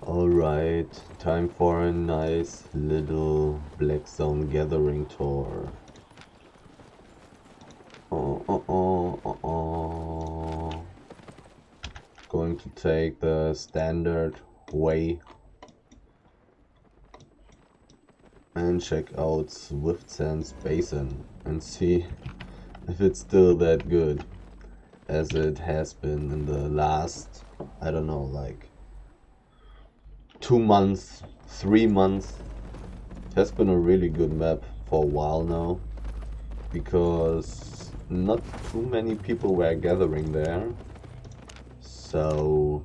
Alright, time for a nice little Black Zone gathering tour. Going to take the standard way and check out Swiftsands Basin and see if it's still that good as it has been in the last, I don't know, like 2 months, 3 months. It has been a really good map for a while now, because not too many people were gathering there. So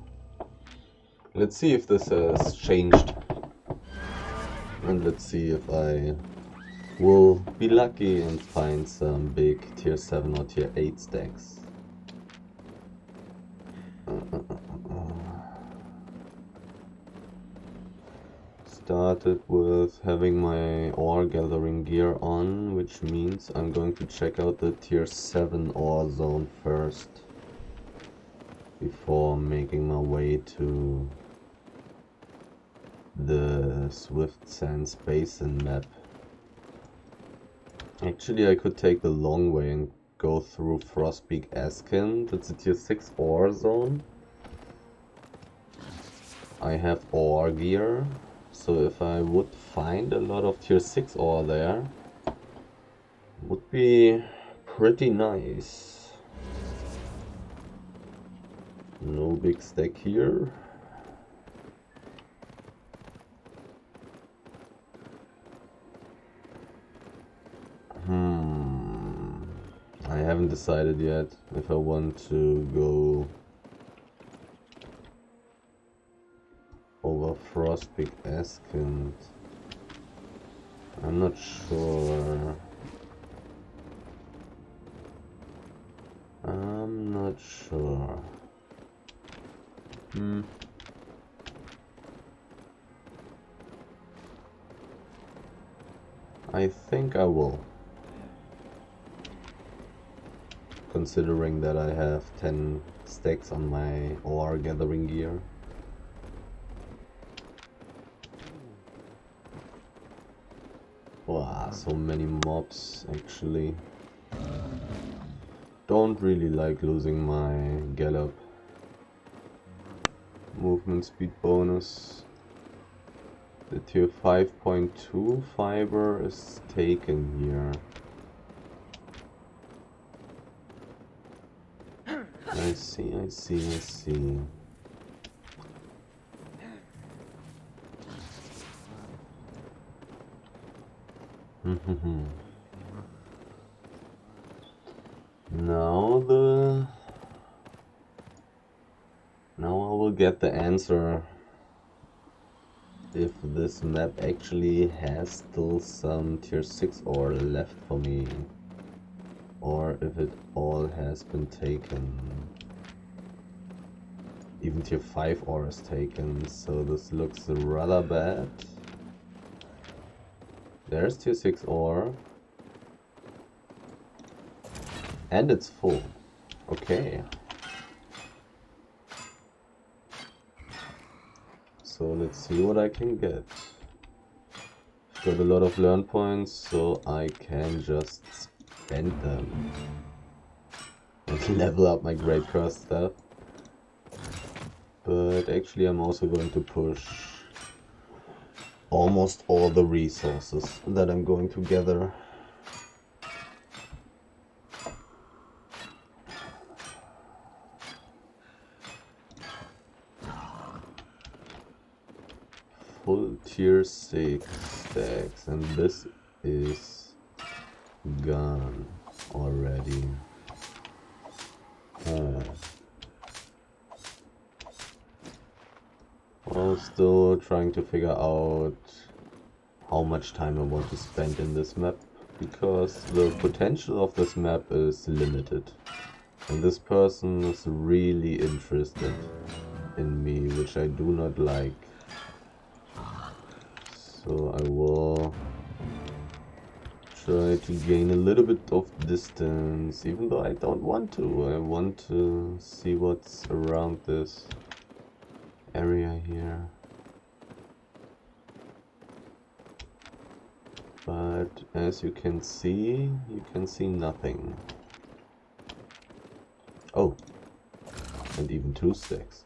let's see if this has changed, and let's see if I will be lucky and find some big tier 7 or tier 8 stacks. Started with having my ore gathering gear on, which means I'm going to check out the tier 7 ore zone first before making my way to the Swiftsands Basin map. Actually, I could take the long way and go through Frostpeak Askin. That's a tier 6 ore zone. I have ore gear, so if I would find a lot of tier 6 ore there, would be pretty nice. No big stack here. I haven't decided yet if I want to go over Frostpeak Askin. I'm not sure. I think I will, considering that I have 10 stacks on my ore gathering gear. Wow, so many mobs actually. Don't really like losing my gallop. Movement speed bonus. The tier 5.2 fiber is taken here. I see. Now I will get the answer if this map actually has still some tier 6 ore left for me, or if it all has been taken. Even tier 5 ore is taken, so this looks rather bad. There's tier 6 ore. And it's full. Okay. So let's see what I can get. Got a lot of learn points, so I can just spend them and level up my Great Curse stuff. But actually I'm also going to push almost all the resources that I'm going to gather. Full tier 6 stacks, and this is gone already. Well, still trying to figure out how much time I want to spend in this map, because the potential of this map is limited. And this person is really interested in me, which I do not like. So I will try to gain a little bit of distance, even though I don't want to. I want to see what's around this area here. As you can see nothing. Oh, and even 2 stacks.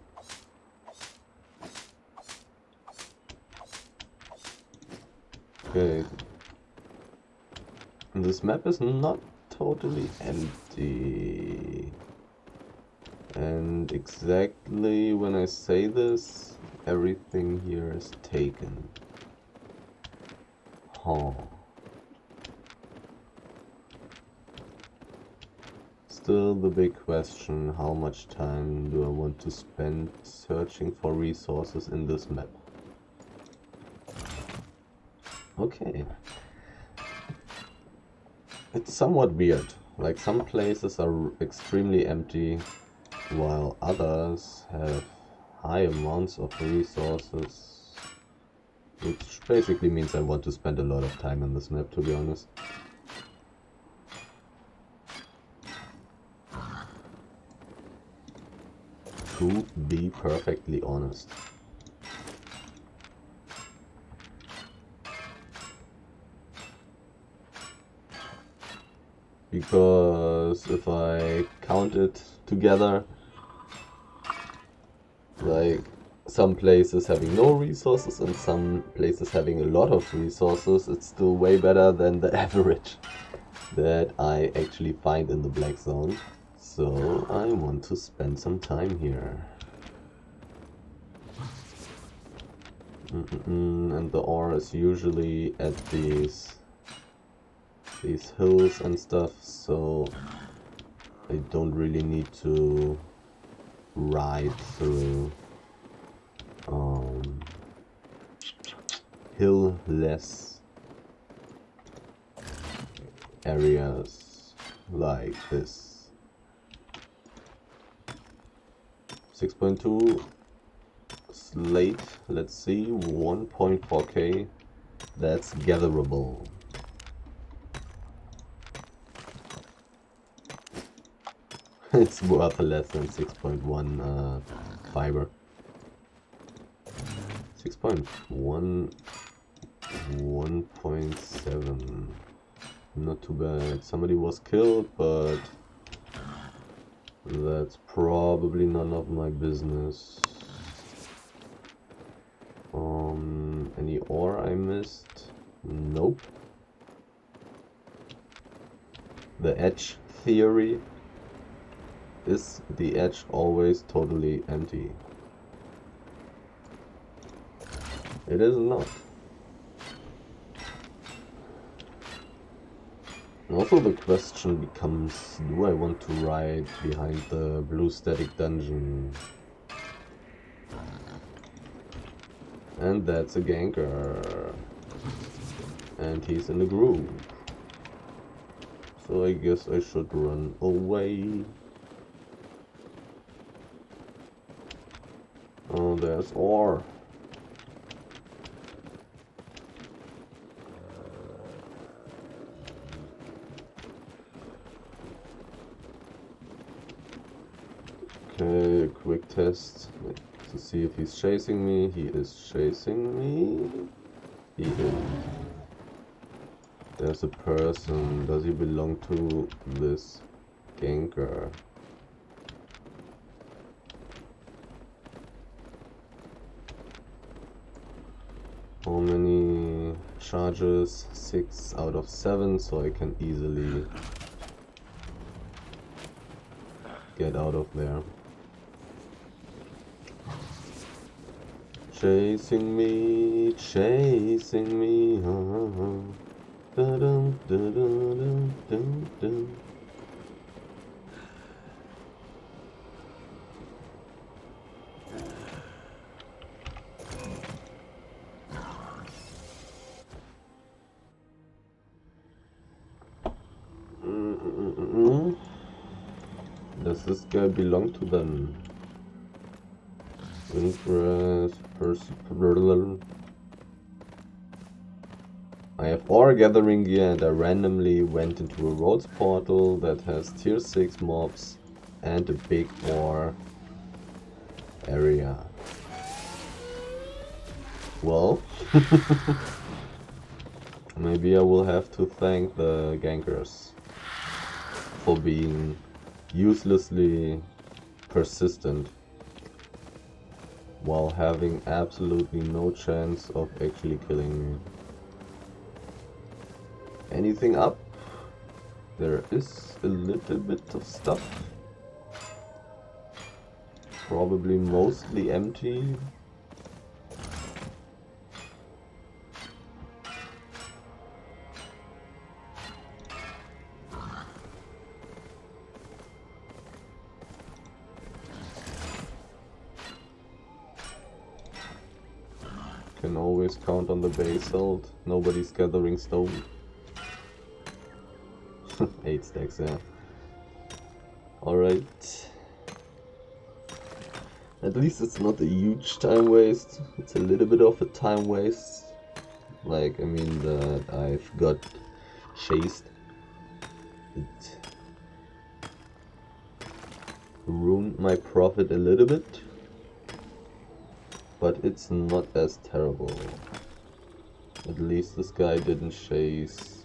Okay. This map is not totally empty. And exactly when I say this, everything here is taken. Huh. Still the big question, how much time do I want to spend searching for resources in this map? Okay. It's somewhat weird. Like, some places are extremely empty, while others have high amounts of resources. Which basically means I want to spend a lot of time on this map, to be honest. To be perfectly honest. Because if I count it together, like, some places having no resources and some places having a lot of resources, it's still way better than the average that I actually find in the black zone. So I want to spend some time here. And the ore is usually at these hills and stuff, so I don't really need to ride through hill-less areas like this. 6.2 slate, let's see, 1.4k, that's gatherable. It's worth less than 6.1 fiber. 6.1, 1.7, not too bad. Somebody was killed, but that's probably none of my business. Any ore I missed? Nope. The edge theory. Is the edge always totally empty? It is not. And also the question becomes, do I want to ride behind the blue static dungeon? And that's a ganker. And he's in the groove. So I guess I should run away. Oh, there's ore. Okay, quick test to see if he's chasing me. He is chasing me. He is. There's a person. Does he belong to this ganker? How many charges? 6 out of 7, so I can easily get out of there. Chasing me, chasing me. Da-dum, da-dum, dum, dum. Does this guy belong to them? Interest, I have ore gathering gear and I randomly went into a roads portal that has tier 6 mobs and a big ore area. Well, Maybe I will have to thank the gankers for being uselessly persistent while having absolutely no chance of actually killing me. Anything up? There is a little bit of stuff. Probably mostly empty. Can always count on the basalt. Nobody's gathering stone. 8 stacks, yeah. Alright. At least it's not a huge time waste. It's a little bit of a time waste. Like, I mean that I've got chased. It ruined my profit a little bit. But it's not as terrible. At least this guy didn't chase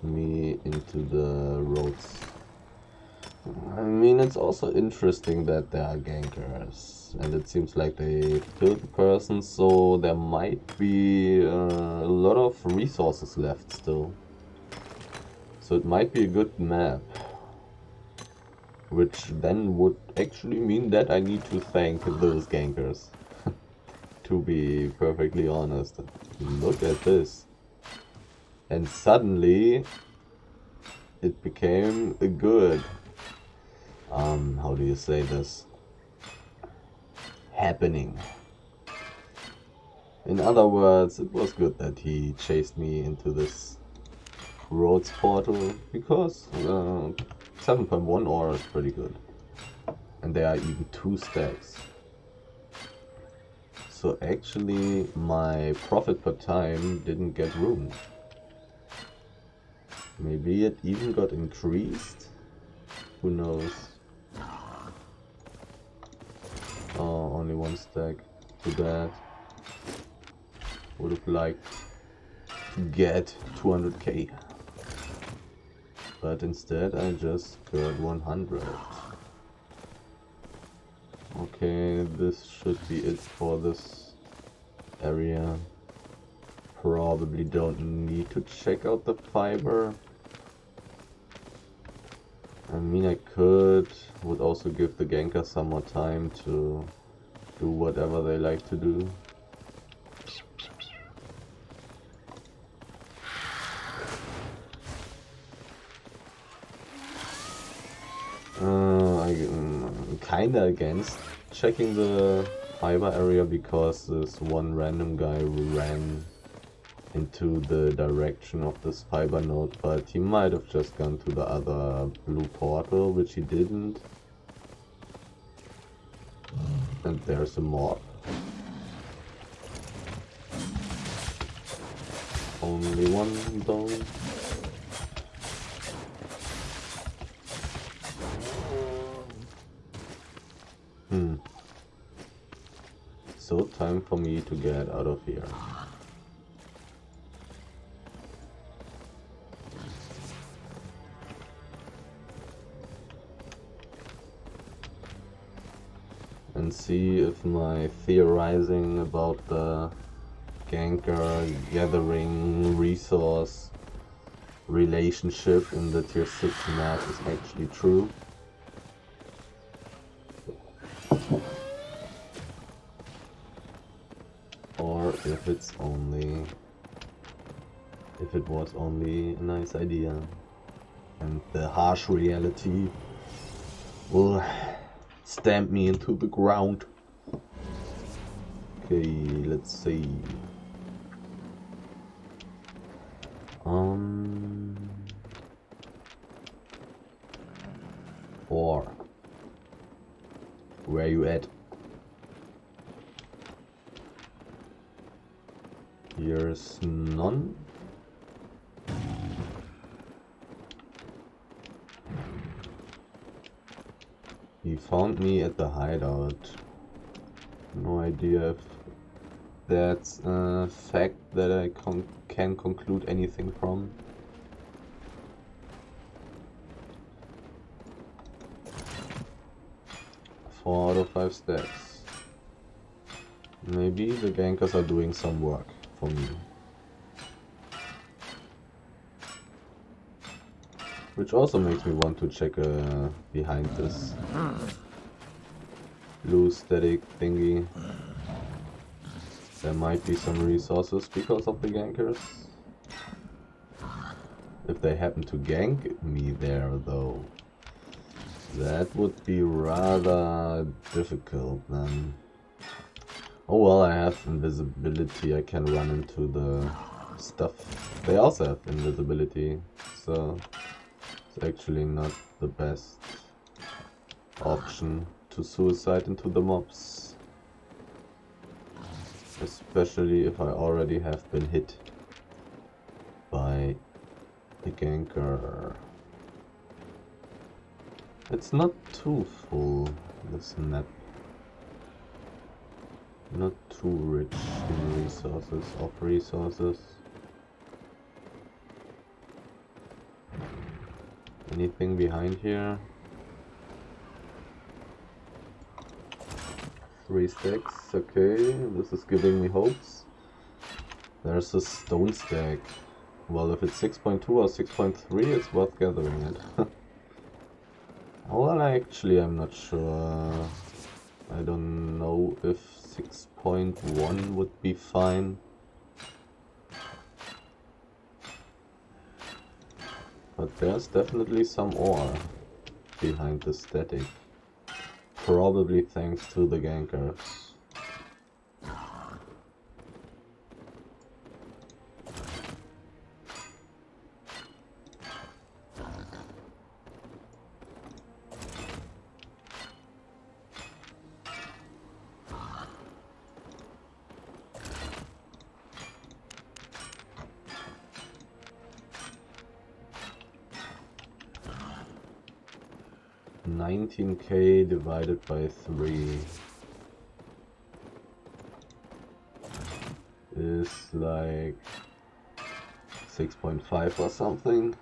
me into the roads. I mean, it's also interesting that there are gankers, and it seems like they killed the person, so there might be a lot of resources left still. So it might be a good map, which then would actually mean that I need to thank those gankers. To be perfectly honest. Look at this. And suddenly it became a good, how do you say this? Happening. In other words, it was good that he chased me into this roads portal, because 7.1 ore is pretty good. And there are even 2 stacks. So actually my profit per time didn't get ruined. Maybe it even got increased? Who knows? Oh, only 1 stack. Too bad. Would have liked to get 200k. But instead I just got 100. Okay, this should be it for this area. Probably don't need to check out the fiber. I mean, I would also give the ganker some more time to do whatever they like to do. I'm kinda against checking the fiber area because this one random guy ran into the direction of this fiber node, but he might have just gone to the other blue portal, which he didn't. And there's a mob. Only one though. So time for me to get out of here. And see if my theorizing about the ganker gathering resource relationship in the tier 6 map is actually true. Or if it was only a nice idea and the harsh reality will stamp me into the ground. Okay, let's see. Or where you at? Here's none. He found me at the hideout. No idea if that's a fact that I can conclude anything from. Four out of 5 stacks. Maybe the gankers are doing some work for me. Which also makes me want to check behind this blue static thingy. There might be some resources because of the gankers. If they happen to gank me there though, that would be rather difficult then. Oh well, I have invisibility, I can run into the stuff. They also have invisibility, so it's actually not the best option to suicide into the mobs. Especially if I already have been hit by a ganker. It's not too full, this map. Not too rich in resources, resources. Anything behind here? 3 stacks, okay, this is giving me hopes. There's a stone stack. Well, if it's 6.2 or 6.3, it's worth gathering it. Well, I'm not sure. I don't know if 6.1 would be fine. But there's definitely some ore behind the static. Probably thanks to the gankers. $19K divided by 3 is like 6.5 or something.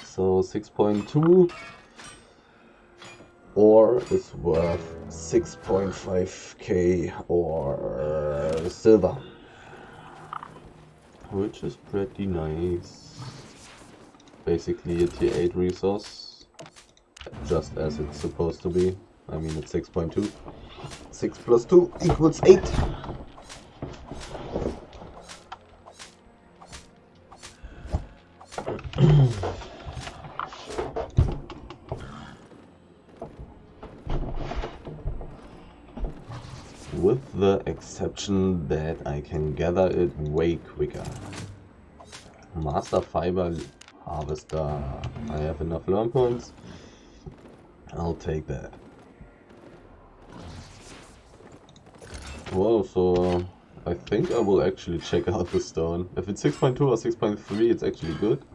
So 6.2 ore is worth 6.5K or silver, which is pretty nice. Basically a tier 8 resource, just as it's supposed to be. I mean, it's 6.2. 6 plus 2 equals 8. With the exception that I can gather it way quicker. Master Fiber Harvester. I have enough learn points. I'll take that. Well, so I think I will actually check out the stone. If it's 6.2 or 6.3, it's actually good.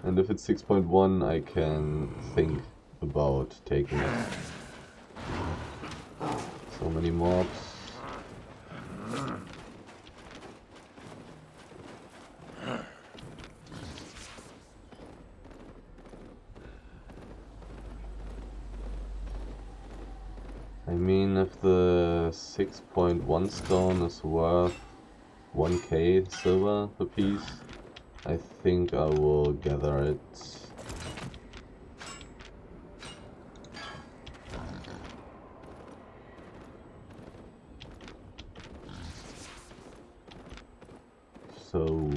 And if it's 6.1, I can think about taking it. So many mobs. I mean, if the 6.1 stone is worth 1k silver per piece, I think I will gather it. So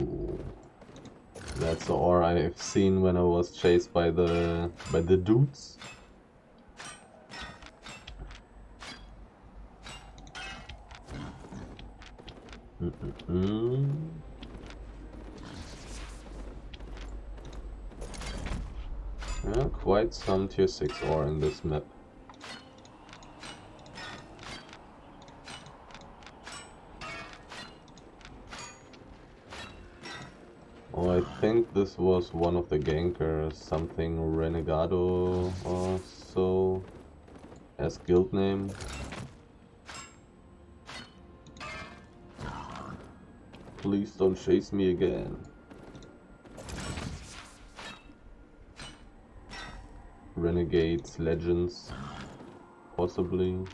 that's the ore I've seen when I was chased by the dudes. Yeah, quite some tier 6 ore in this map. Oh, I think this was one of the gankers, something Renegado or so, as guild name. Please don't chase me again. Renegades, legends, possibly.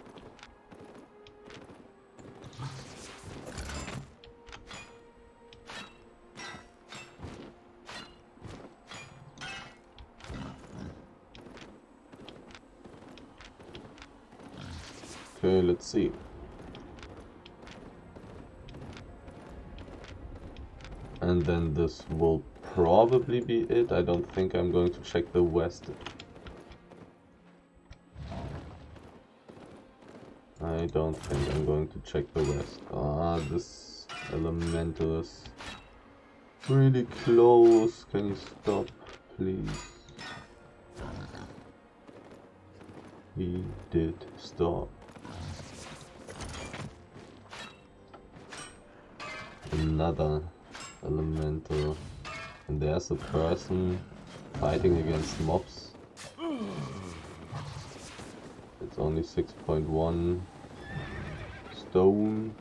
Okay, let's see. And then this will probably be it. I don't think I'm going to check the west. I don't think I'm going to check the west. Ah, this elemental is really close. Can you stop, please? He did stop. Another elemental. And there's a person fighting against mobs. It's only 6.1 stone.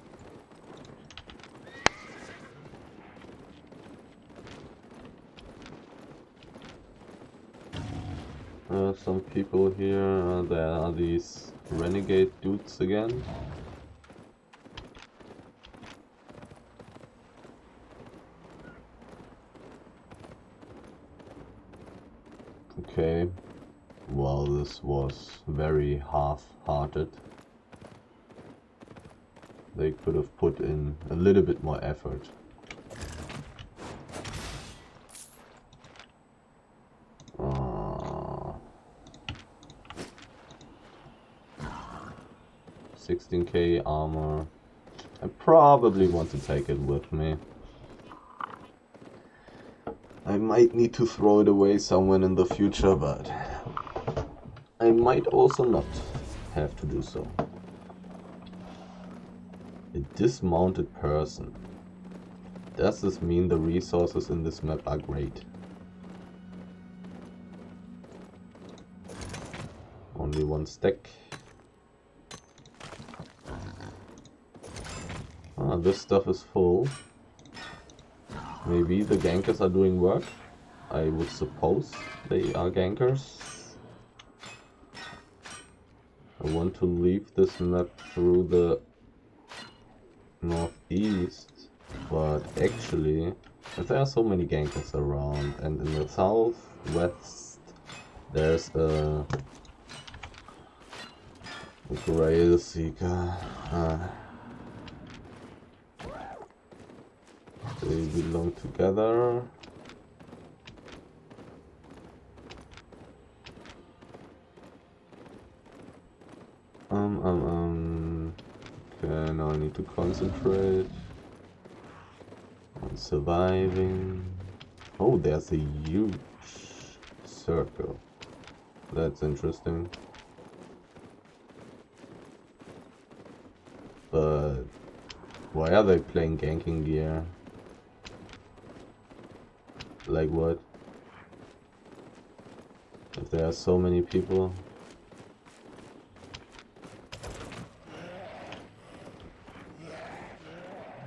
Some people here. There are these renegade dudes again. Okay. Well, this was very half-hearted. They could have put in a little bit more effort. Uh, 16k armor. I probably want to take it with me. I might need to throw it away somewhere in the future, but I might also not have to do so. A dismounted person. Does this mean the resources in this map are great? Only one stack. Ah, this stuff is full. Maybe the gankers are doing work. I would suppose they are gankers. I want to leave this map through the northeast, but actually, if there are so many gankers around, and in the southwest there's a Grail Seeker. They belong together. Okay, now I need to concentrate on surviving. Oh, there's a huge circle. That's interesting. But why are they playing ganking gear? Like what? If there are so many people.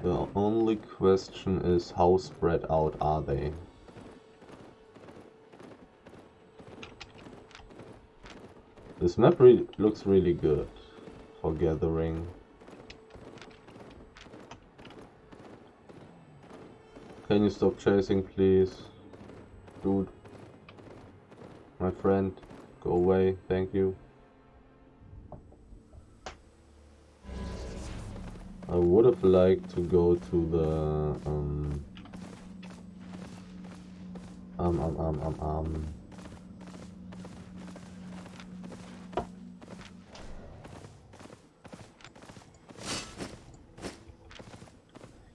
The only question is how spread out are they? This map looks really good for gathering. Can you stop chasing, please? Dude. My friend, go away, thank you. I would have liked to go to the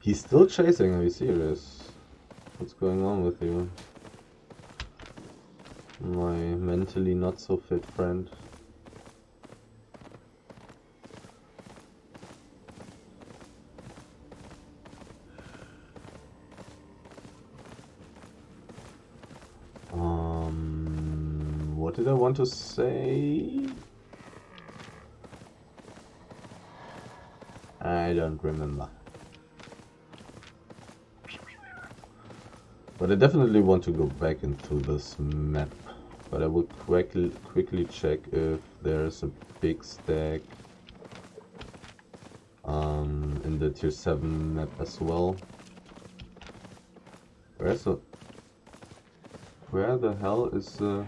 He's still chasing, are you serious? What's going on with you? My mentally not so fit friend. What did I want to say? I don't remember. But I definitely want to go back into this map. But I will quickly check if there's a big stack in the tier 7 map as well. Where the hell is the...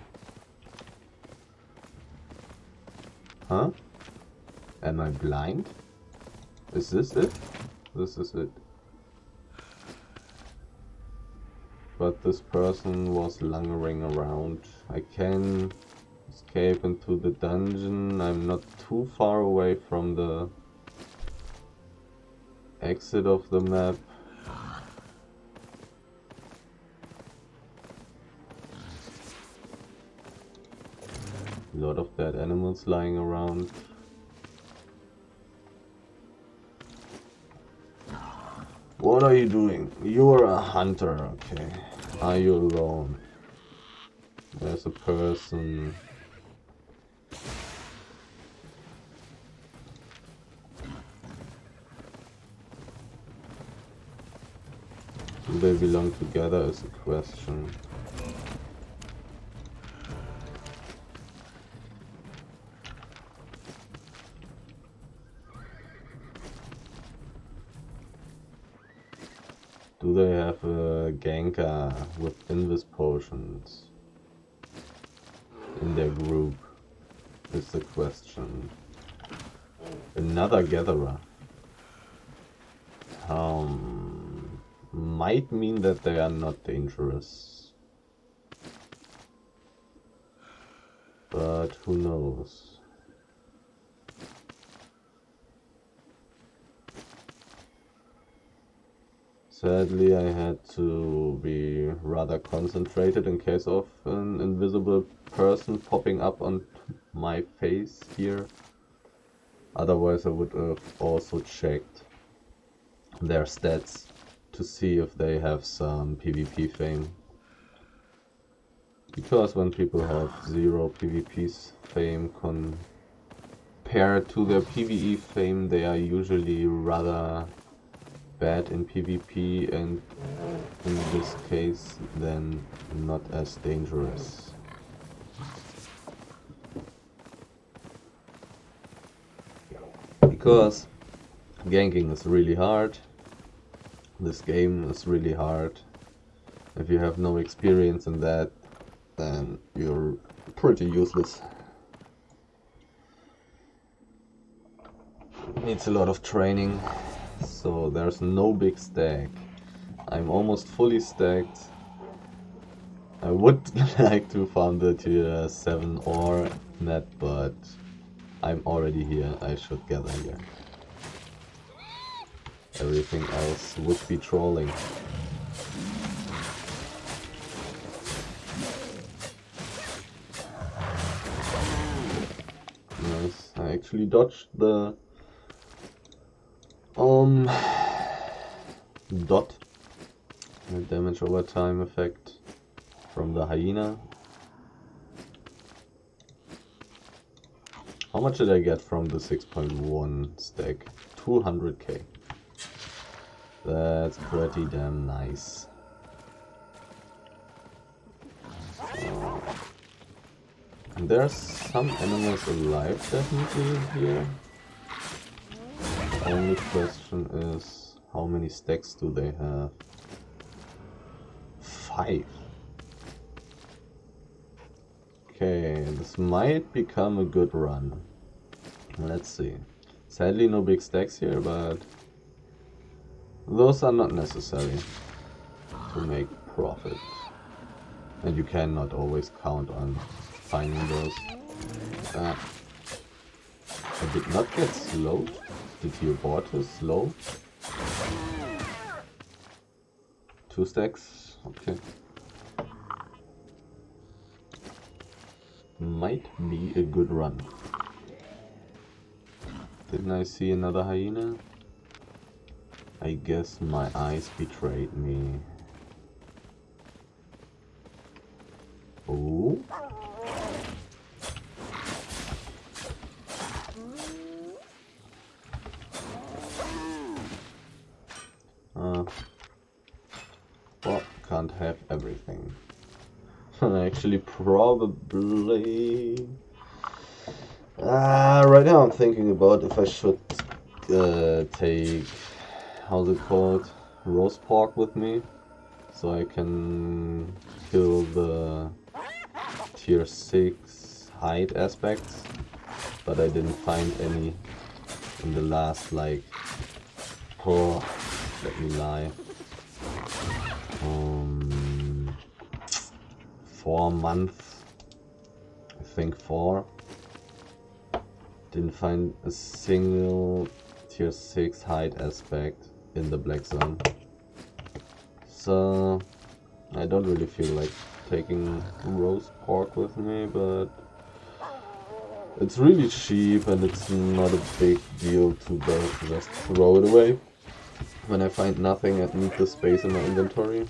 Huh? Am I blind? Is this it? This is it. But this person was lungering around. I can escape into the dungeon. I'm not too far away from the exit of the map. A lot of dead animals lying around. What are you doing? You're a hunter, okay. Are you alone? There's a person. Do they belong together is a question. Do they have a Genka with invis potions in their group? Is the question. Another gatherer. Might mean that they are not dangerous. But who knows? Sadly, I had to be rather concentrated in case of an invisible person popping up on my face here. Otherwise, I would have also checked their stats to see if they have some PvP fame. Because when people have 0 PvP fame compared to their PvE fame, they are usually rather bad in PvP, and in this case then not as dangerous. Because ganking is really hard. This game is really hard. If you have no experience in that, then you're pretty useless. Needs a lot of training. So there's no big stack. I'm almost fully stacked. I would like to farm the tier 7 ore map, but I'm already here. I should gather here. Everything else would be trolling. Nice. I actually dodged the dot damage over time effect from the hyena. How much did I get from the 6.1 stack? 200k. That's pretty damn nice. And there's some animals alive definitely here. The only question is, how many stacks do they have? 5. Okay, this might become a good run. Let's see. Sadly no big stacks here, but those are not necessary to make profit. And you cannot always count on finding those. I did not get slowed. Did he abort his slow? 2 stacks, okay. Might be a good run. Didn't I see another hyena? I guess my eyes betrayed me. Oh. Well, can't have everything. Actually, probably... right now I'm thinking about if I should take, how's it called, roast pork with me, so I can kill the tier 6 hide aspects, but I didn't find any in the last, like, oh, let me lie, 4 months, I think 4. Didn't find a single tier 6 hide aspect in the black zone. So I don't really feel like taking roast pork with me, but it's really cheap and it's not a big deal to just throw it away when I find nothing and need the space in my inventory.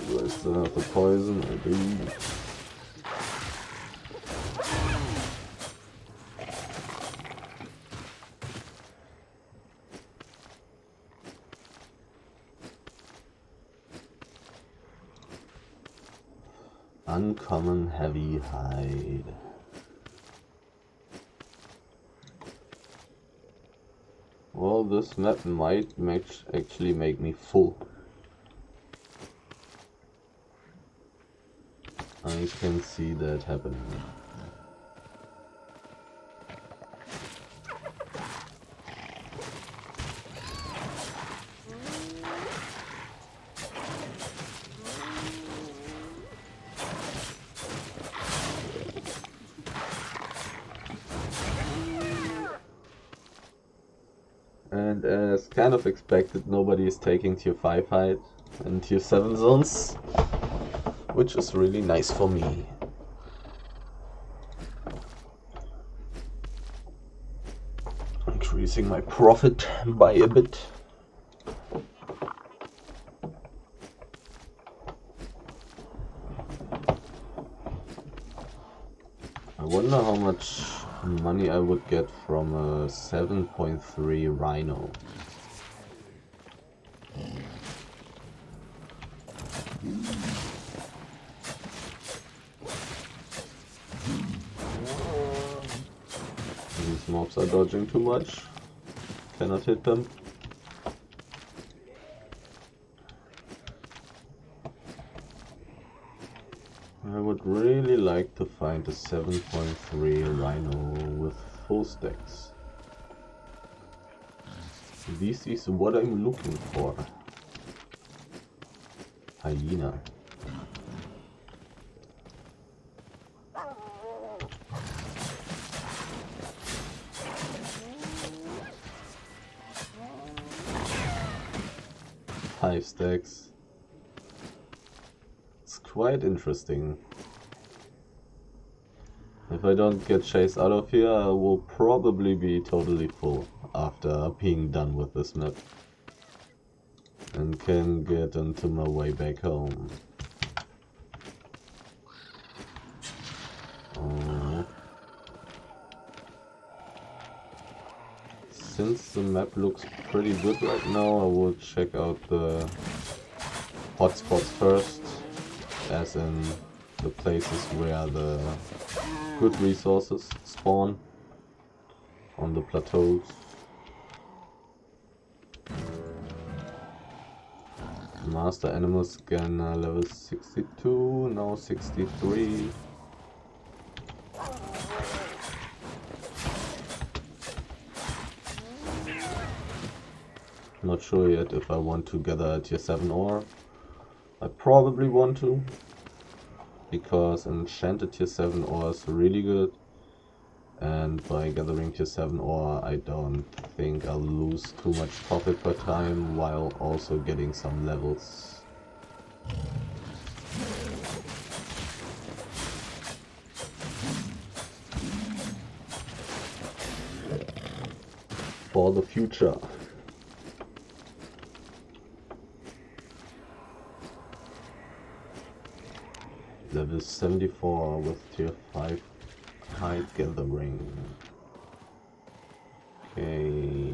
Do I still have the poison? I do. Uncommon heavy hide. Well, this map might actually make me full. I can see that happening. And as kind of expected, nobody is taking tier 5 hide and tier 7 zones, which is really nice for me. Increasing my profit by a bit. I wonder how much money I would get from a 7.3 Rhino. These mobs are dodging too much. Cannot hit them. I would really like to find a 7.3 Rhino with full stacks. This is what I'm looking for. Hyena. Five stacks. It's quite interesting. If I don't get chased out of here, I will probably be totally full after being done with this map. And can get into my way back home. Since the map looks pretty good right now, I will check out the hotspots first, as in the places where the good resources spawn on the plateaus. Master Animal Scanner level 62, now 63. Not sure yet if I want to gather a tier 7 ore. I probably want to, because enchanted tier 7 ore is really good, and by gathering tier 7 ore I don't think I'll lose too much profit per time while also getting some levels. For the future. Level 74 with tier 5 hide gathering. Okay.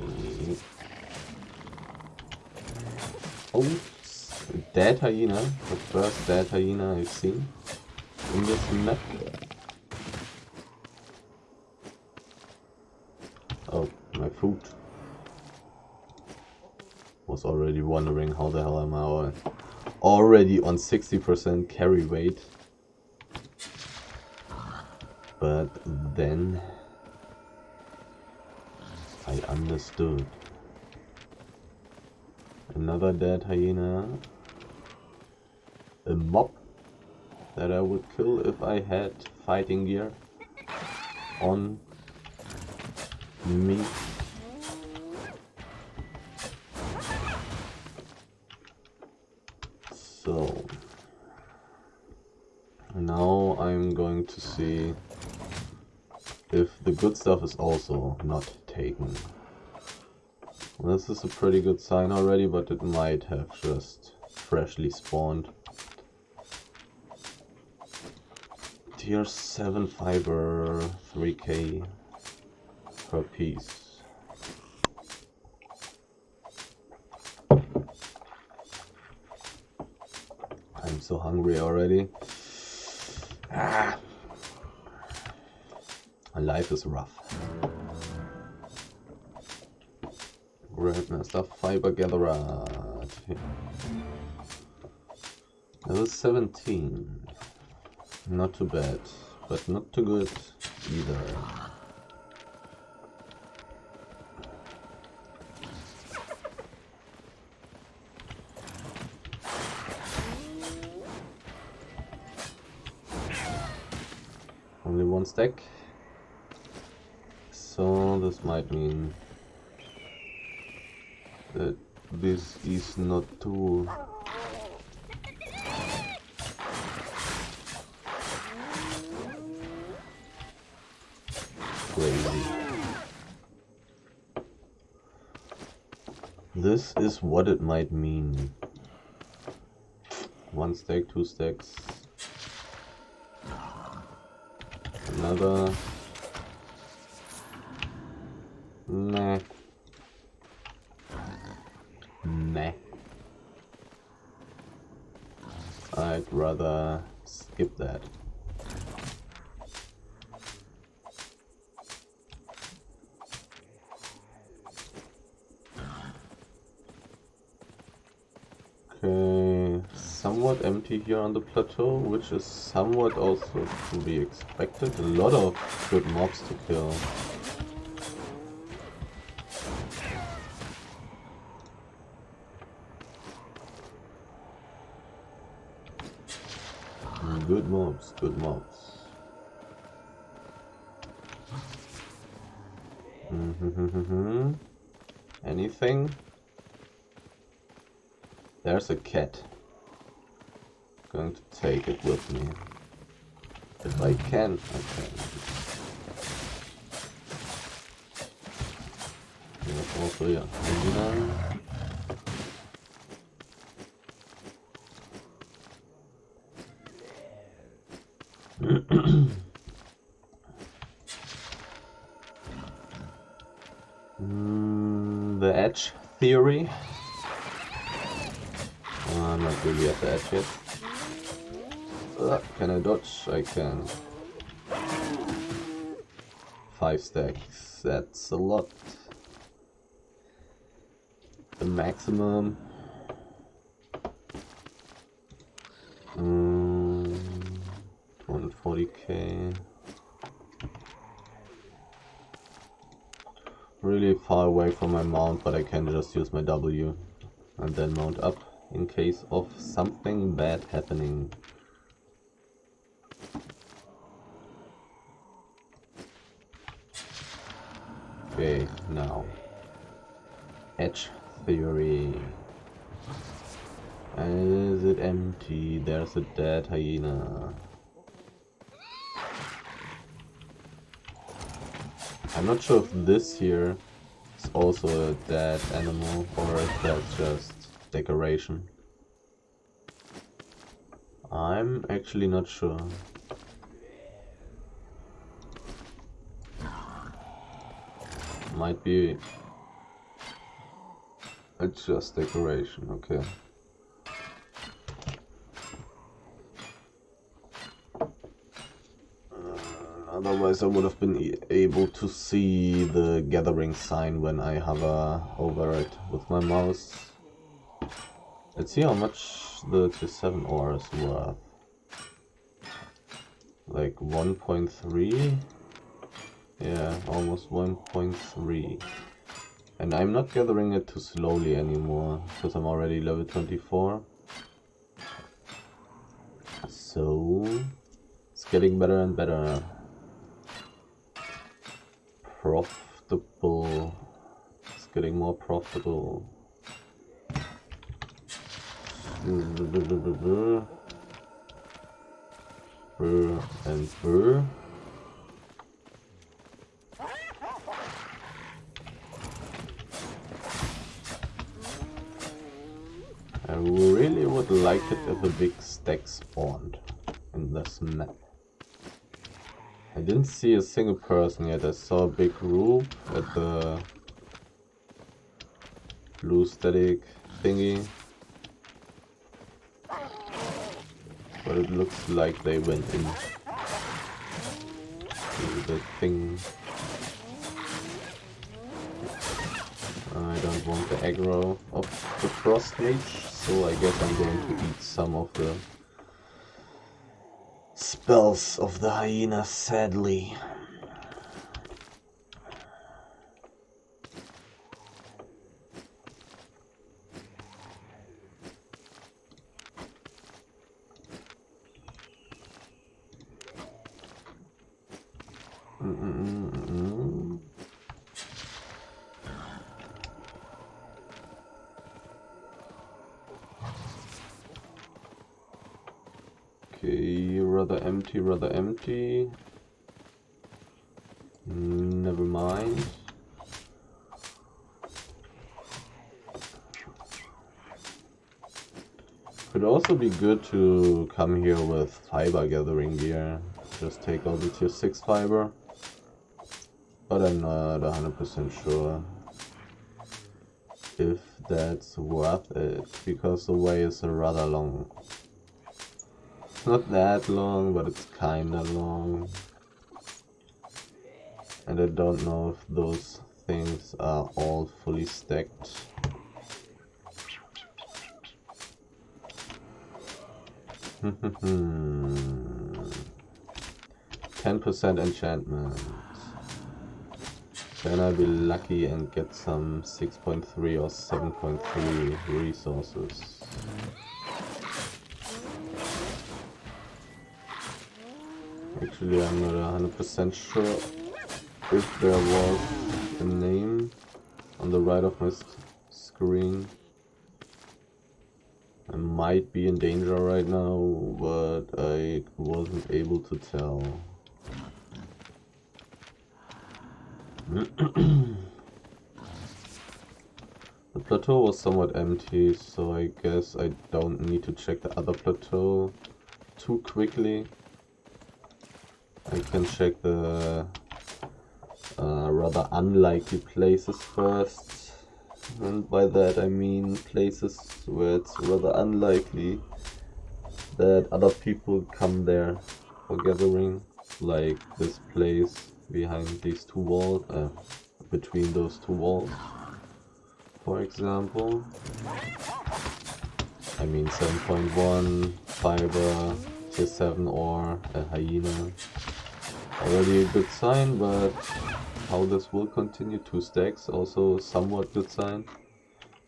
Oh, dead hyena. The first dead hyena I've seen in this map. Oh, my food. Was already wondering how the hell am I already on 60% carry weight. But then I understood. Another dead hyena. A mob that I would kill if I had fighting gear on me. So now I'm going to see if the good stuff is also not taken. This is a pretty good sign already, but it might have just freshly spawned. Tier 7 fiber, 3k per piece. I'm so hungry already. Ah. Life is rough. Grab my stuff, fiber gatherer. Level 17. Not too bad, but not too good either. Only one stack. So this might mean that this is not too crazy. This is what it might mean. One stack, two stacks. Another. Nah. Nah. I'd rather skip that. Okay, somewhat empty here on the plateau, which is somewhat also to be expected. A lot of good mobs to kill. Good mobs, good mobs. Anything? There's a cat. Going to take it with me. If I can, I can. There's also a hyena. The edge theory. I'm not really at the edge yet. Can I dodge? I can. 5 stacks. That's a lot. The maximum. 240k. Really far away from my mount, but I can just use my W and then mount up in case of something bad happening. Okay, now edge theory. Is it empty? There's a dead hyena. I'm not sure if this here is also a dead animal or if that's just decoration. I'm actually not sure. Might be it's just decoration, okay. Otherwise I would have been able to see the gathering sign when I hover over it with my mouse. Let's see how much the tier 7 ore is worth. Like 1.3? Yeah, almost 1.3. And I'm not gathering it too slowly anymore, because I'm already level 24. So, it's getting better and better. Profitable. It's getting more profitable. And I really would like it if a big stack spawned in this map. I didn't see a single person yet. I saw a big group at the blue static thingy. But it looks like they went in to the thing. I don't want the aggro of the frost mage, so I guess I'm going to eat some of the spells of the hyena, sadly. Okay, rather empty. Never mind. Could also be good to come here with fiber gathering gear. Just take all the tier 6 fiber. But I'm not 100% sure if that's worth it, because the way is rather long. It's not that long, but it's kinda long. And I don't know if those things are all fully stacked. Hmm. 10% enchantment. Can I be lucky and get some 6.3 or 7.3 resources? Actually, I'm not 100% sure if there was a name on the right of my screen. I might be in danger right now, but I wasn't able to tell. The plateau was somewhat empty, so I guess I don't need to check the other plateau too quickly. I can check the rather unlikely places first. And by that I mean places where it's rather unlikely that other people come there for gathering, like this place behind these two walls, between those two walls, for example. I mean 7.1, fiber, tier 7 ore, a hyena. Already a good sign, but how this will continue, 2 stacks, also somewhat good sign.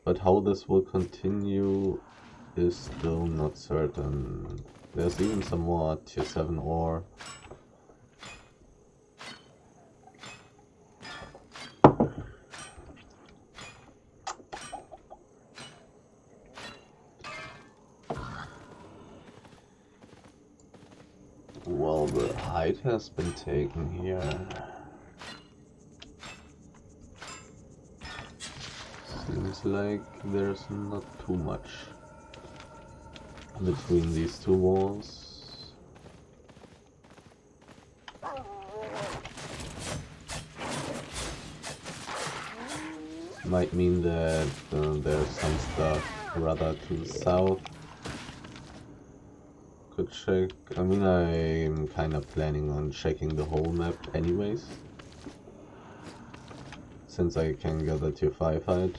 But how this will continue is still not certain. There's even some more tier 7 ore. Well, the height has been taken here. Seems like there's not too much between these two walls. Might mean that there's some stuff rather to the south. Could check. I mean, I'm kind of planning on checking the whole map anyways, since I can gather tier 5 height.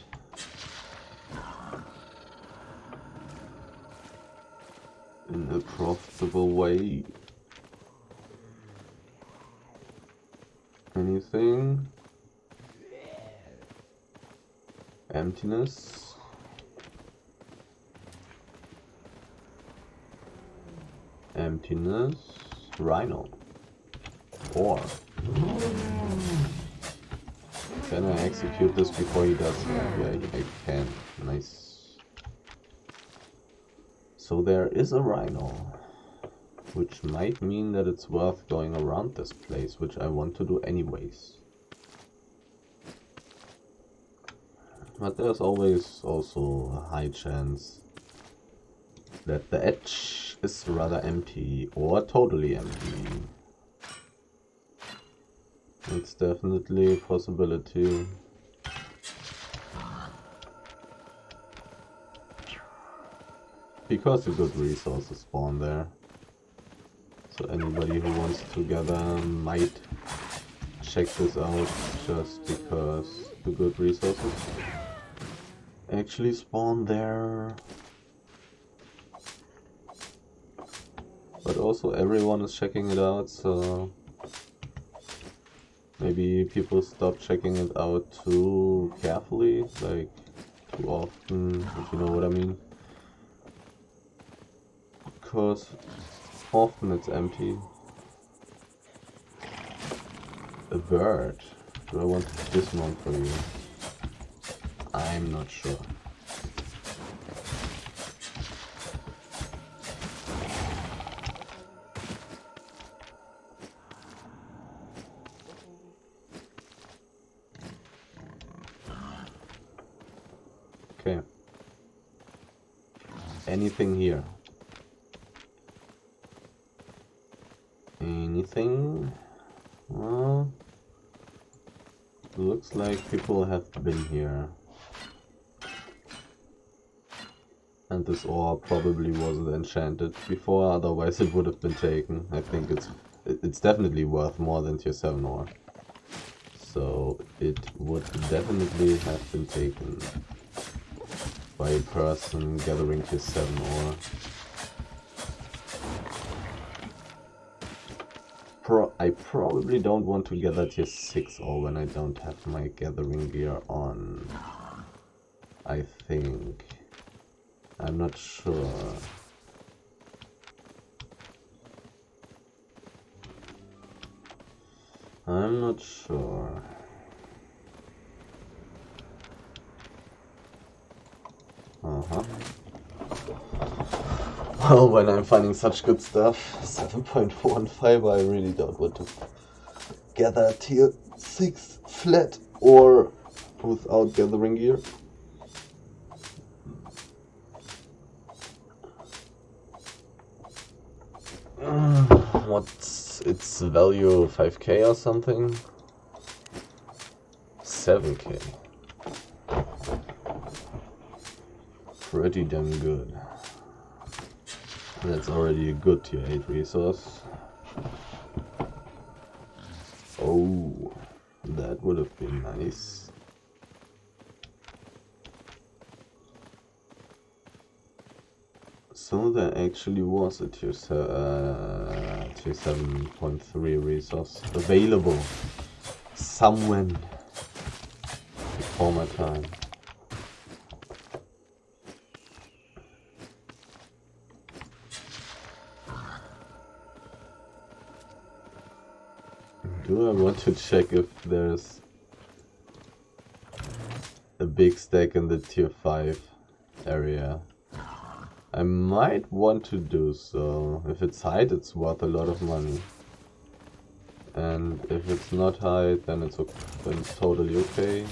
In a profitable way. Anything? Emptiness. Emptiness. Rhino. Or can I execute this before he does? Yeah, I can. Nice. So there is a rhino, which might mean that it's worth going around this place, which I want to do anyways. But there's always also a high chance that the edge is rather empty or totally empty. It's definitely a possibility. Because the good resources spawn there. So anybody who wants to gather might check this out just because the good resources actually spawn there. But also everyone is checking it out, so maybe people stop checking it out too carefully, like too often, if you know what I mean. Because often it's empty. A bird. Do I want to dismount for you? I'm not sure. Okay. Anything here? Anything? Well, looks like people have been here. And this ore probably wasn't enchanted before, otherwise it would have been taken. I think it's definitely worth more than tier 7 ore. So it would definitely have been taken by a person gathering tier 7 ore. I probably don't want to gather tier 6 ore when I don't have my gathering gear on. I think. I'm not sure. I'm not sure. Well, when I'm finding such good stuff, 7.15, I really don't want to gather tier 6 flat or without gathering gear. What's its value? 5k or something? 7k. Pretty damn good. That's already a good tier 8 resource. Oh, that would have been nice. So there actually was a tier 7.3 resource available somewhere before my time. Do I want to check if there's a big stack in the tier 5 area? I might want to do so. If it's height, it's worth a lot of money. And if it's not height, then it's totally okay.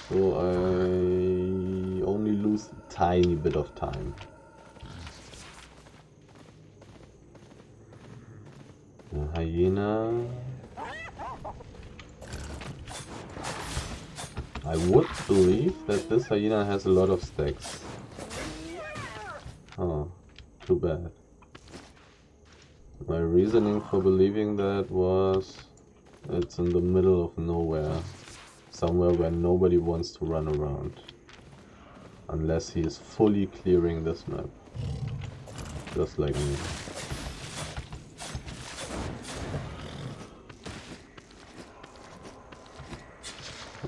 So I only lose a tiny bit of time. A hyena. I would believe that this hyena has a lot of stacks. Oh, too bad. My reasoning for believing that was it's in the middle of nowhere. Somewhere where nobody wants to run around. Unless he is fully clearing this map. Just like me.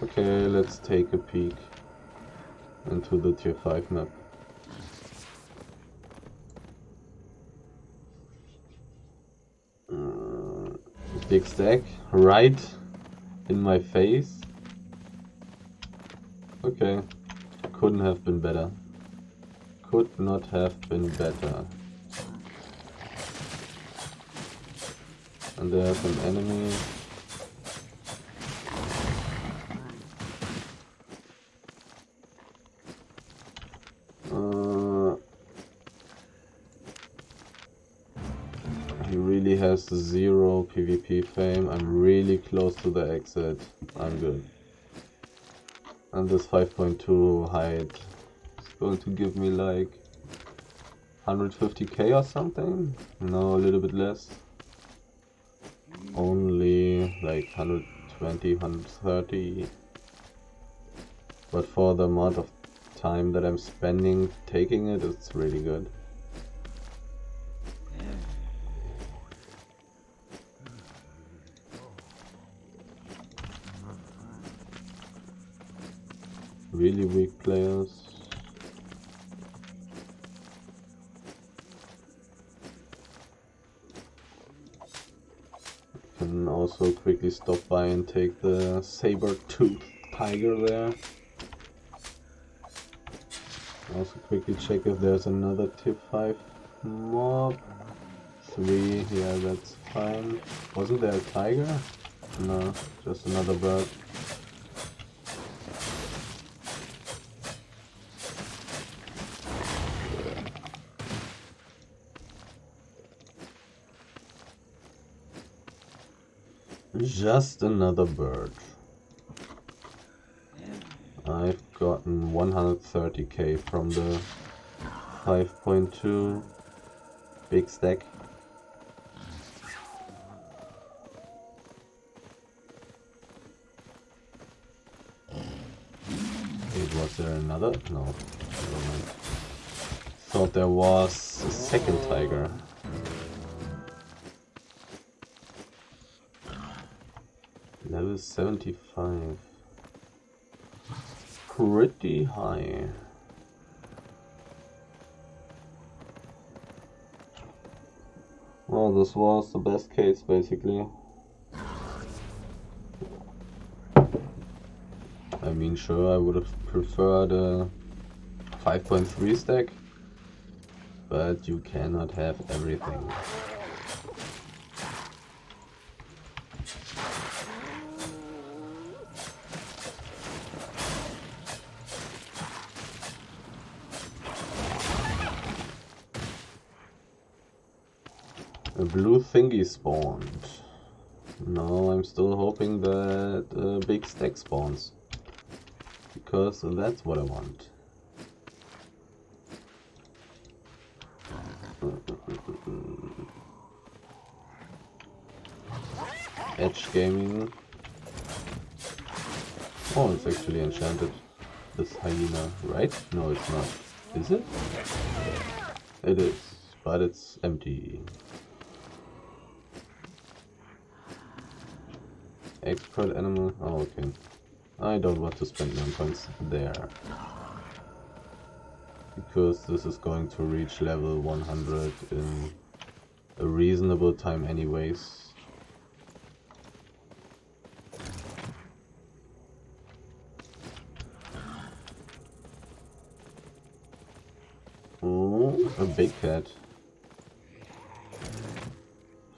Okay, let's take a peek into the tier 5 map. Big stack right in my face. Okay, couldn't have been better. Could not have been better. And there's an enemy. He really has 0 PvP fame. I'm really close to the exit. I'm good. And this 5.2 height is going to give me like 150k or something? No, a little bit less. Only like 120, 130. But for the amount of time that I'm spending taking it, it's really good. Really weak players. Can also quickly stop by and take the saber-toothed tiger there. Also quickly check if there's another tier 5 mob. 3, yeah, that's fine. Wasn't there a tiger? No, just another bird. Just another bird. I've gotten 130k from the 5.2 big stack. Wait, was there another? No, never mind. Thought there was a second tiger. Level 75. Pretty high. Well, this was the best case basically. I mean, sure, I would have preferred a 5.3 stack, but you cannot have everything. A blue thingy spawned. No, I'm still hoping that a big stack spawns. Because that's what I want. Edge gaming. Oh, it's actually enchanted. This hyena, right? No, it's not. Is it? It is, but it's empty. Expert animal. Oh, okay. I don't want to spend 9 points there. Because this is going to reach level 100 in a reasonable time anyways. Oh, a big cat.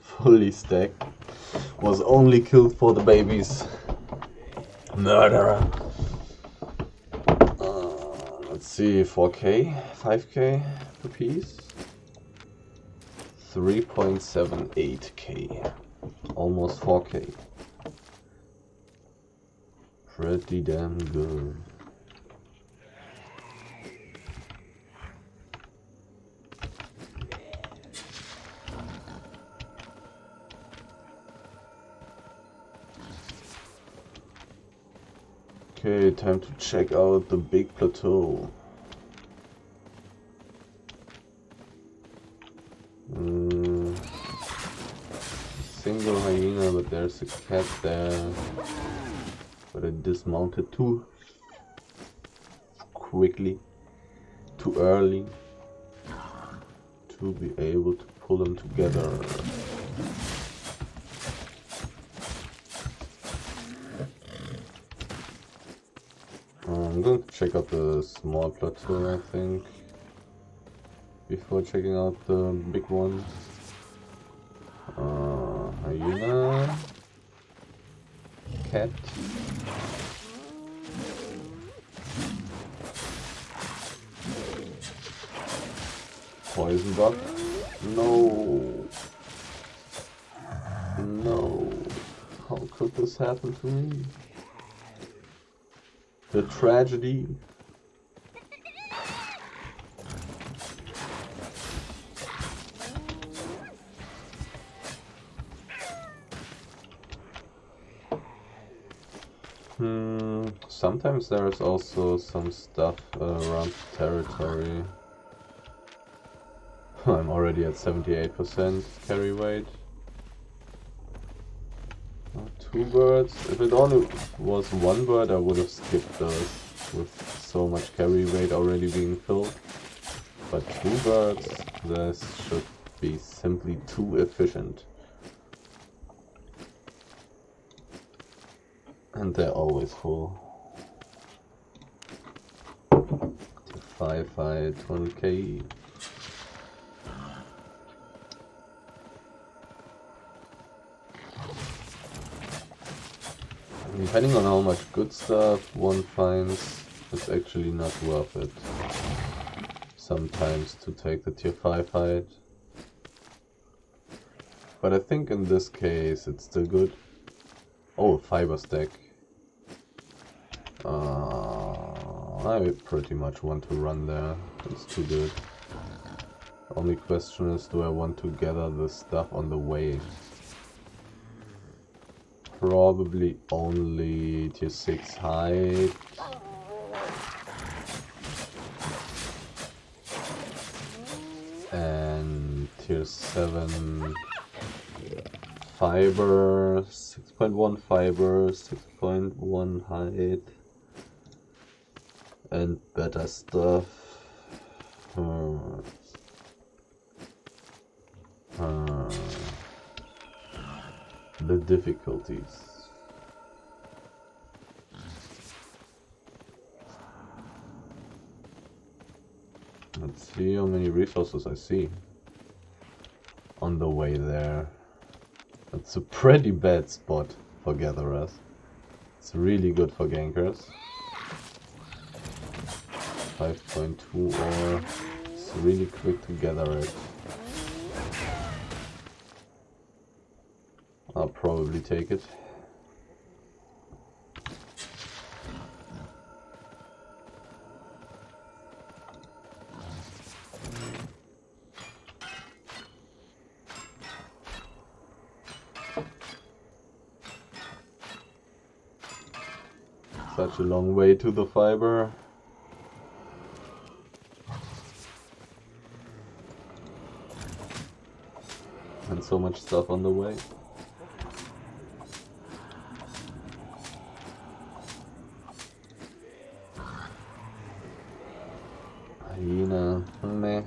Fully stacked. Was only killed for the babies. Murderer. Let's see, 4k, 5k per piece. 3.78k. Almost 4k. Pretty damn good. Okay, time to check out the big plateau. Single hyena, but there's a cat there. But I dismounted too quickly, too early to be able to pull them together. I'm going to check out the small plateau, I think, before checking out the big one. Hyena, cat, poison bug. No, no, how could this happen to me? The tragedy. Sometimes there's also some stuff around the territory. I'm already at 78% carry weight. 2 birds. If it only was 1 bird, I would have skipped those with so much carry weight already being filled. But 2 birds, this should be simply too efficient. And they're always full. 5 fight 20k. Depending on how much good stuff one finds, it's actually not worth it sometimes to take the tier 5 fight. But I think in this case it's still good. Oh, fiber stack. I pretty much want to run there. It's too good. Only question is, do I want to gather the stuff on the way? Probably only tier 6 height. And tier 7 fiber, 6.1 fiber, 6.1 height. And better stuff. The difficulties. Let's see how many resources I see on the way there. It's a pretty bad spot for gatherers. It's really good for gankers. 5.2 ore. It's really quick to gather it. I'll probably take it. Such a long way to the fiber. And so much stuff on the way. Hyena, meh.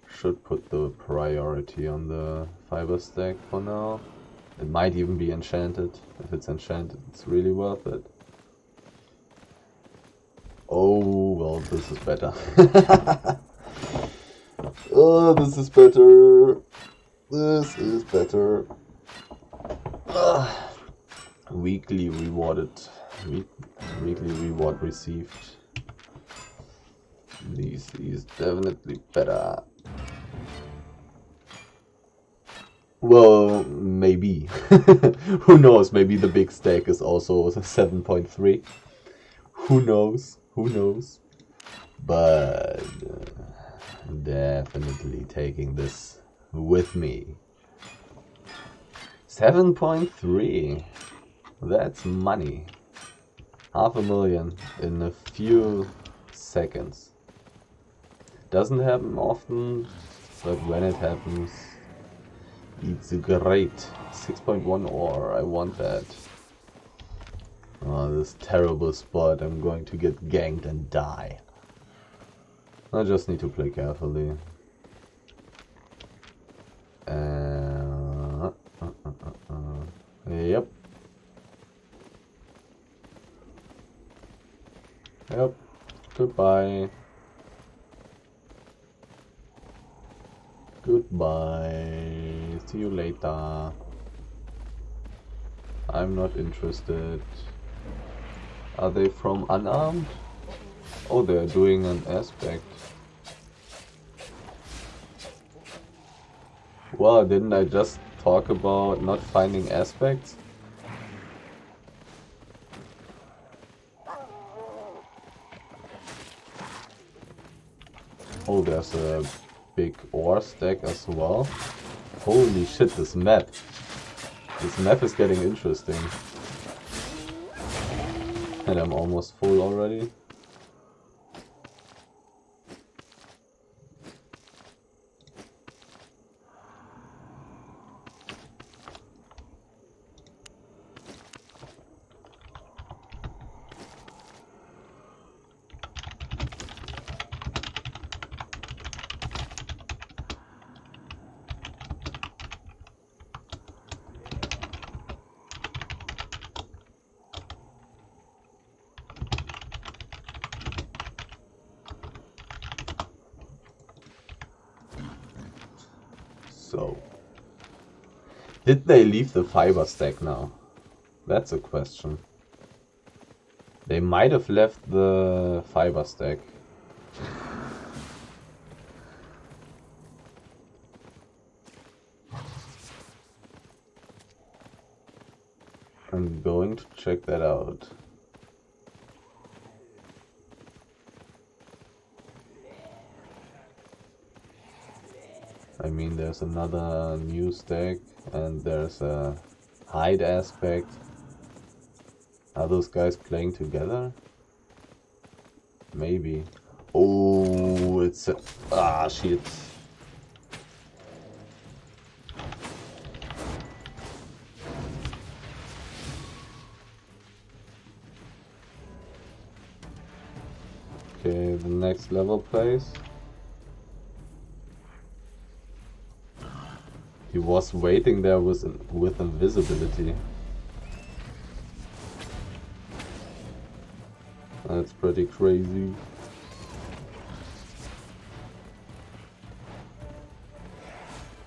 Should put the priority on the fiber stack for now. It might even be enchanted. If it's enchanted, it's really worth it. Oh, well, this is better. Oh, this is better. This is better. Weekly rewarded. Weekly reward received. This is definitely better. Well, maybe. Who knows? Maybe the big stack is also 7.3. Who knows? Who knows? But definitely taking this with me. 7.3. That's money. 500,000 in a few seconds. Doesn't happen often, but when it happens, it's great. 6.1 ore, I want that. Oh, this terrible spot, I'm going to get ganked and die. I just need to play carefully. Yep. Yep. Goodbye. Goodbye. See you later. I'm not interested. Are they from unarmed? Oh, they're doing an aspect. Well, didn't I just talk about not finding aspects? Oh, there's a big ore stack as well. Holy shit, this map. This map is getting interesting. And I'm almost full already. So, did they leave the fiber stack now? That's a question. They might have left the fiber stack. I'm going to check that out. I mean, there's another new stack and there's a hide aspect. Are those guys playing together? Maybe. Oh, it's a... Ah, shit. Okay, the next level plays. He was waiting there with invisibility. That's pretty crazy.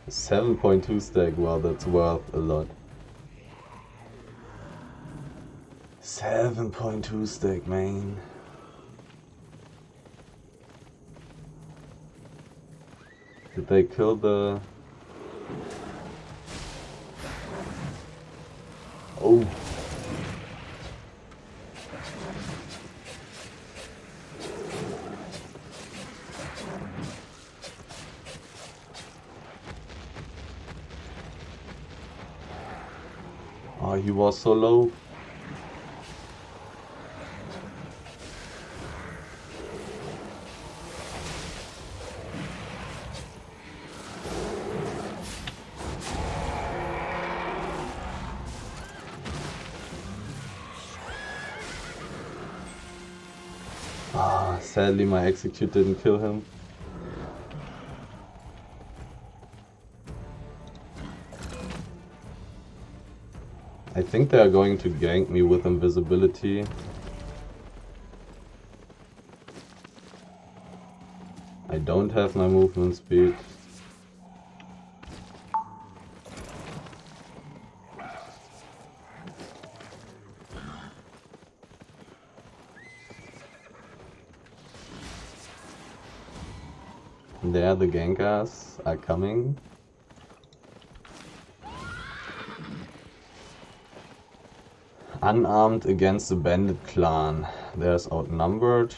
A 7.2 stack, well, that's worth a lot. 7.2 stack, man. Did they kill the... Oh. Oh, he was so low. Ah, sadly my execute didn't kill him. I think they are going to gank me with invisibility. I don't have my movement speed. There, the Genkas are coming. Unarmed against the bandit clan. There's outnumbered.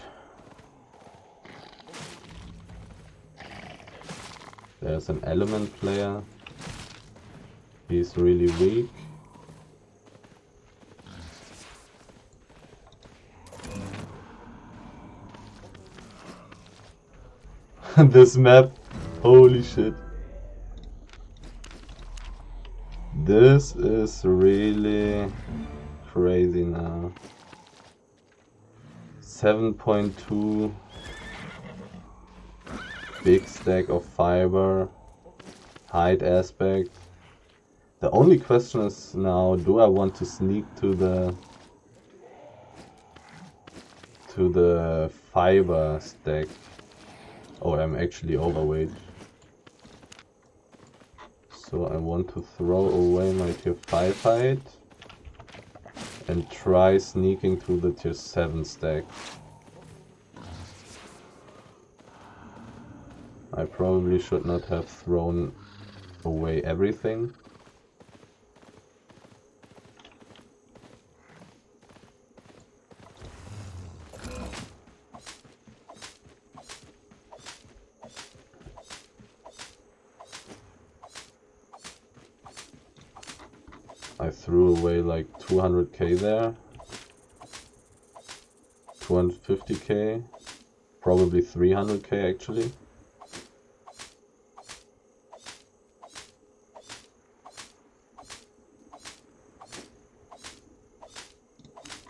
There's an element player. He's really weak. This map, holy shit. This is really crazy now. 7.2 big stack of fiber, height aspect. The only question is now, do I want to sneak to the fiber stack? Oh, I'm actually overweight. So I want to throw away my tier 5 height and try sneaking to the tier 7 stack. I probably should not have thrown away everything. I threw away like 200k there, 250k, probably 300k actually.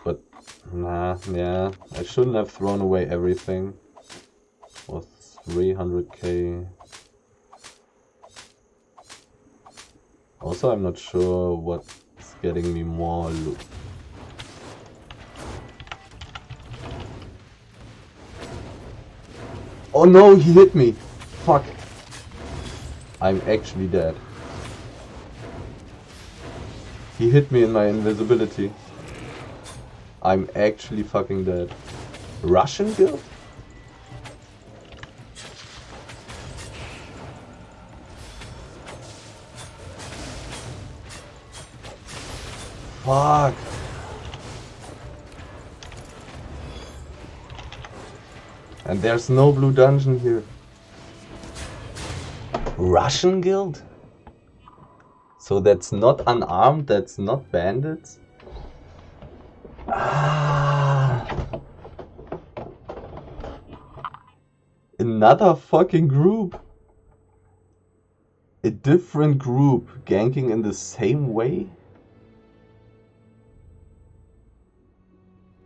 But nah, yeah, I shouldn't have thrown away everything. Was 300k. Also, I'm not sure what's getting me more loot. Oh no, he hit me! Fuck! I'm actually dead. He hit me in my invisibility. I'm actually fucking dead. Russian guild? Fuck. And there's no blue dungeon here. Russian guild? So that's not unarmed, that's not bandits? Ah. Another fucking group. A different group ganking in the same way?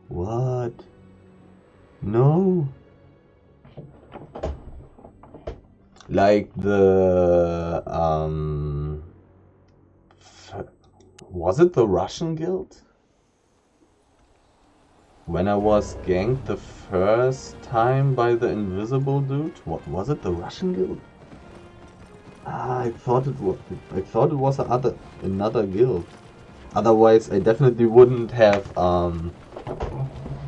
What? No. Like the was it the Russian guild? When I was ganked the first time by the invisible dude? What was it, the Russian guild? Ah, I thought it was another guild. Otherwise I definitely wouldn't have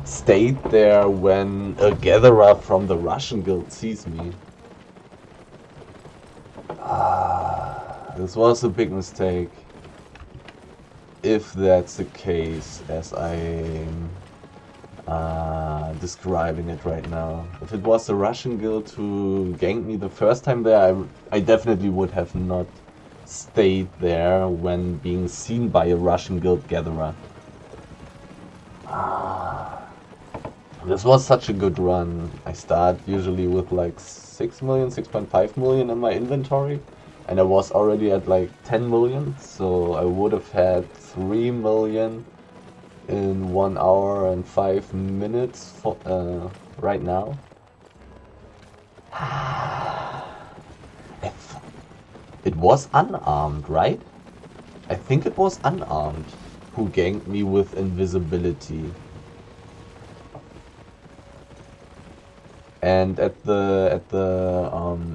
stayed there when a gatherer from the Russian guild sees me. Ah, this was a big mistake. If that's the case, as I'm describing it right now. If it was the Russian guild who ganked me the first time there, I definitely would have not stayed there when being seen by a Russian guild gatherer. This was such a good run. I start usually with like 6 million, 6.5 million in my inventory, and I was already at like 10 million, so I would have had 3 million in 1 hour and 5 minutes for, right now. It was unarmed, right? I think it was unarmed who ganked me with invisibility. And at the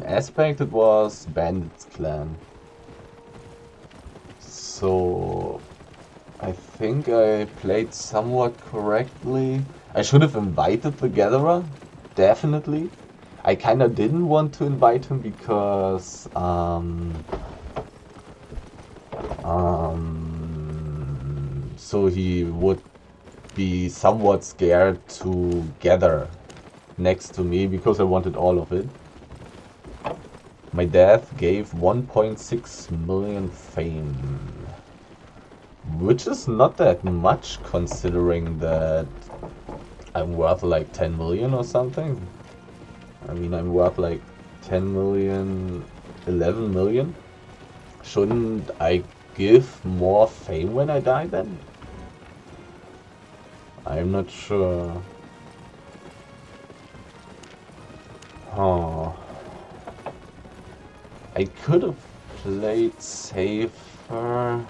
aspect it was Bandits clan. So I think I played somewhat correctly. I should have invited the gatherer, definitely. I kinda didn't want to invite him because so he would be somewhat scared to gather next to me because I wanted all of it. My death gave 1.6 million fame, which is not that much considering that I'm worth like 10 million or something. I mean, I'm worth like 10 million, 11 million. Shouldn't I give more fame when I die then? I'm not sure. Oh. I could have played safer.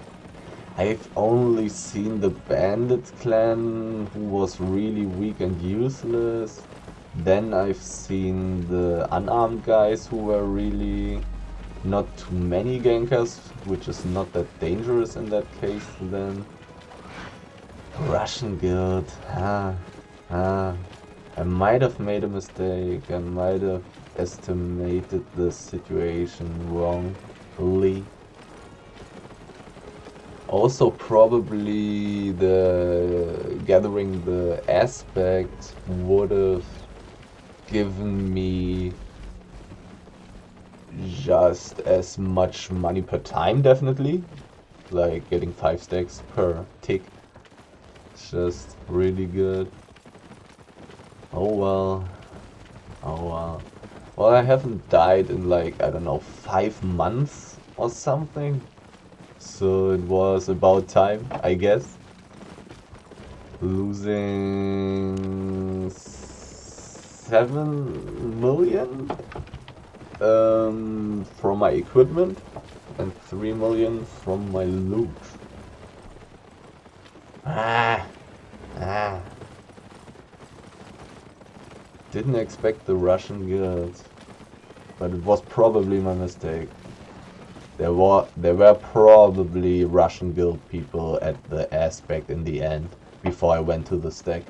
I've only seen the bandit clan who was really weak and useless. Then I've seen the unarmed guys who were really not too many gankers, which is not that dangerous in that case then. Russian guild. I might have made a mistake. I might have estimated the situation wrongly. Also, probably the gathering the aspect would have given me just as much money per time, definitely. Like getting 5 stacks per tick. It's just really good. Oh well. Oh well. Well, I haven't died in like, I don't know, 5 months or something. So it was about time, I guess. Losing 7 million from my equipment and 3 million from my loot. Didn't expect the Russian guild, but it was probably my mistake. There were probably Russian guild people at the aspect in the end, before I went to the stack.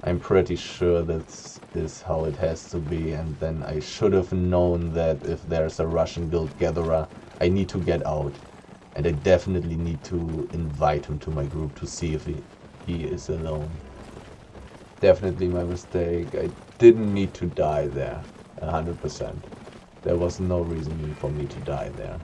I'm pretty sure that is how it has to be, and then I should have known that if there's a Russian guild gatherer, I need to get out. And I definitely need to invite him to my group to see if he is alone. Definitely my mistake. I didn't need to die there, 100%. There was no reason for me to die there.